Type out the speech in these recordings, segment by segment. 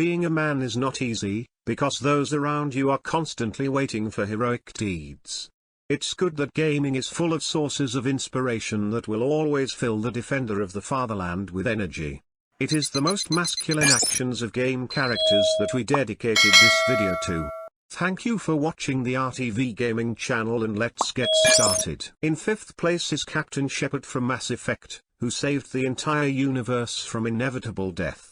being a man is not easy, because those around you are constantly waiting for heroic deeds. It's good that gaming is full of sources of inspiration that will always fill the defender of the fatherland with energy. It is the most masculine actions of game characters that we dedicated this video to. Thank you for watching the RTV Gaming channel, and let's get started. In 5th place is Captain Shepard from Mass Effect, who saved the entire universe from inevitable death.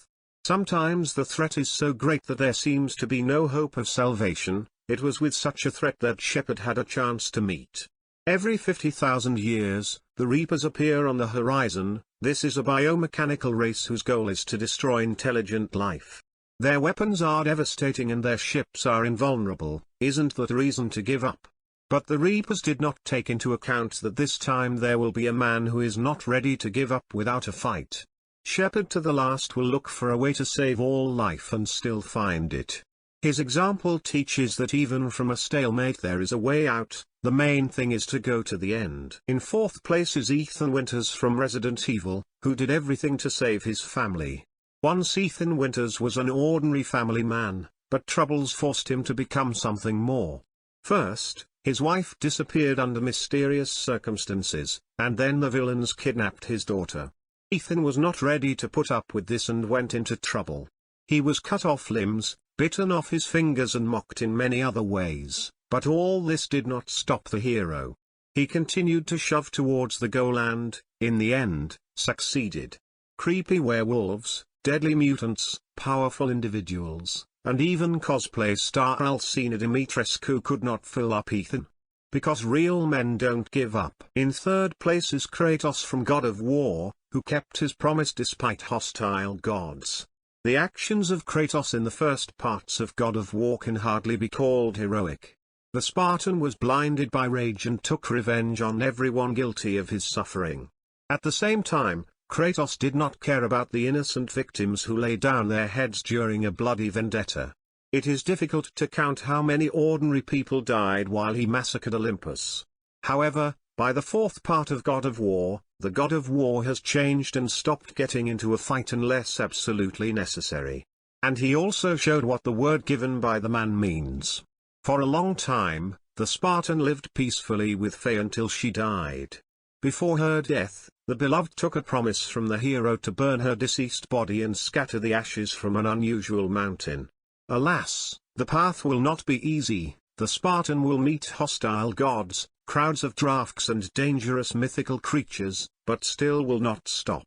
Sometimes the threat is so great that there seems to be no hope of salvation. It was with such a threat that Shepard had a chance to meet. Every 50,000 years, the Reapers appear on the horizon. This is a biomechanical race whose goal is to destroy intelligent life. Their weapons are devastating and their ships are invulnerable. Isn't that reason to give up? But the Reapers did not take into account that this time there will be a man who is not ready to give up without a fight. Shepard to the last will look for a way to save all life and still find it. His example teaches that even from a stalemate there is a way out. The main thing is to go to the end. In 4th place is Ethan Winters from Resident Evil, who did everything to save his family. Once Ethan Winters was an ordinary family man, but troubles forced him to become something more. First, his wife disappeared under mysterious circumstances, and then the villains kidnapped his daughter. Ethan was not ready to put up with this and went into trouble. He was cut off limbs, bitten off his fingers and mocked in many other ways, but all this did not stop the hero. He continued to shove towards the goal and, in the end, succeeded. Creepy werewolves, deadly mutants, powerful individuals, and even cosplay star Alcina Dimitrescu could not fill up Ethan. Because real men don't give up. In 3rd place is Kratos from God of War, who kept his promise despite hostile gods. The actions of Kratos in the first parts of God of War can hardly be called heroic. The Spartan was blinded by rage and took revenge on everyone guilty of his suffering. At the same time, Kratos did not care about the innocent victims who lay down their heads during a bloody vendetta. It is difficult to count how many ordinary people died while he massacred Olympus. However, by the 4th part of God of War, the God of War has changed and stopped getting into a fight unless absolutely necessary. And he also showed what the word given by the man means. For a long time, the Spartan lived peacefully with Faye until she died. Before her death, the beloved took a promise from the hero to burn her deceased body and scatter the ashes from an unusual mountain. Alas, the path will not be easy. The Spartan will meet hostile gods, crowds of drafts and dangerous mythical creatures, but still will not stop.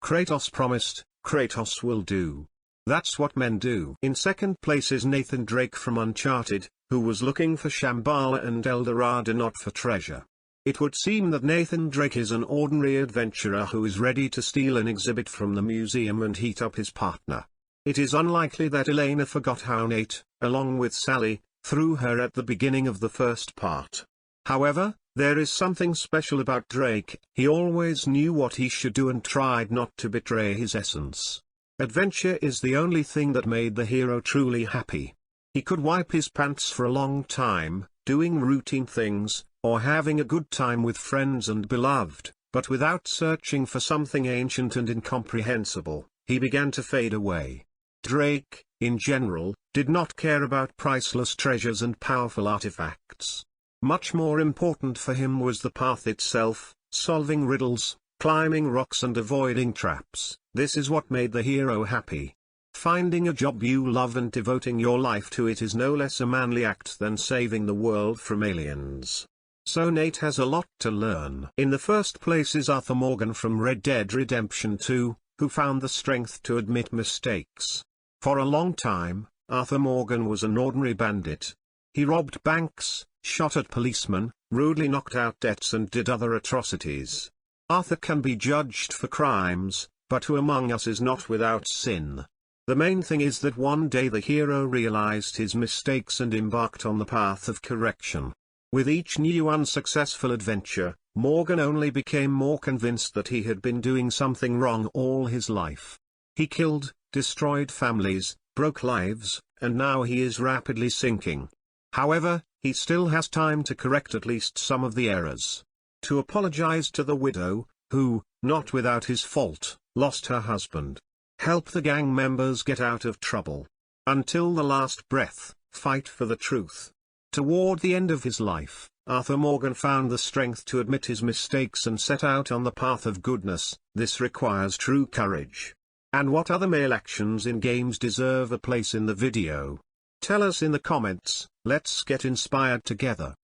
Kratos promised, Kratos will do. That's what men do. In 2nd place is Nathan Drake from Uncharted, who was looking for Shambhala and El Dorado, not for treasure. It would seem that Nathan Drake is an ordinary adventurer who is ready to steal an exhibit from the museum and heat up his partner. It is unlikely that Elena forgot how Nate, along with Sally, threw her at the beginning of the first part. However, there is something special about Drake. He always knew what he should do and tried not to betray his essence. Adventure is the only thing that made the hero truly happy. He could wipe his pants for a long time, doing routine things, or having a good time with friends and beloved, but without searching for something ancient and incomprehensible, he began to fade away. Drake, in general, did not care about priceless treasures and powerful artifacts. Much more important for him was the path itself, solving riddles, climbing rocks and avoiding traps. This is what made the hero happy. Finding a job you love and devoting your life to it is no less a manly act than saving the world from aliens. So Nate has a lot to learn. In the 1st place is Arthur Morgan from Red Dead Redemption 2, who found the strength to admit mistakes. For a long time, Arthur Morgan was an ordinary bandit. He robbed banks, shot at policemen, rudely knocked out debts and did other atrocities. Arthur can be judged for crimes, but who among us is not without sin? The main thing is that one day the hero realized his mistakes and embarked on the path of correction. With each new unsuccessful adventure, Morgan only became more convinced that he had been doing something wrong all his life. He killed, destroyed families, broke lives, and now he is rapidly sinking. However, he still has time to correct at least some of the errors. To apologize to the widow, who, not without his fault, lost her husband. Help the gang members get out of trouble. Until the last breath, fight for the truth. Toward the end of his life, Arthur Morgan found the strength to admit his mistakes and set out on the path of goodness. This requires true courage. And what other male actions in games deserve a place in the video? Tell us in the comments. Let's get inspired together.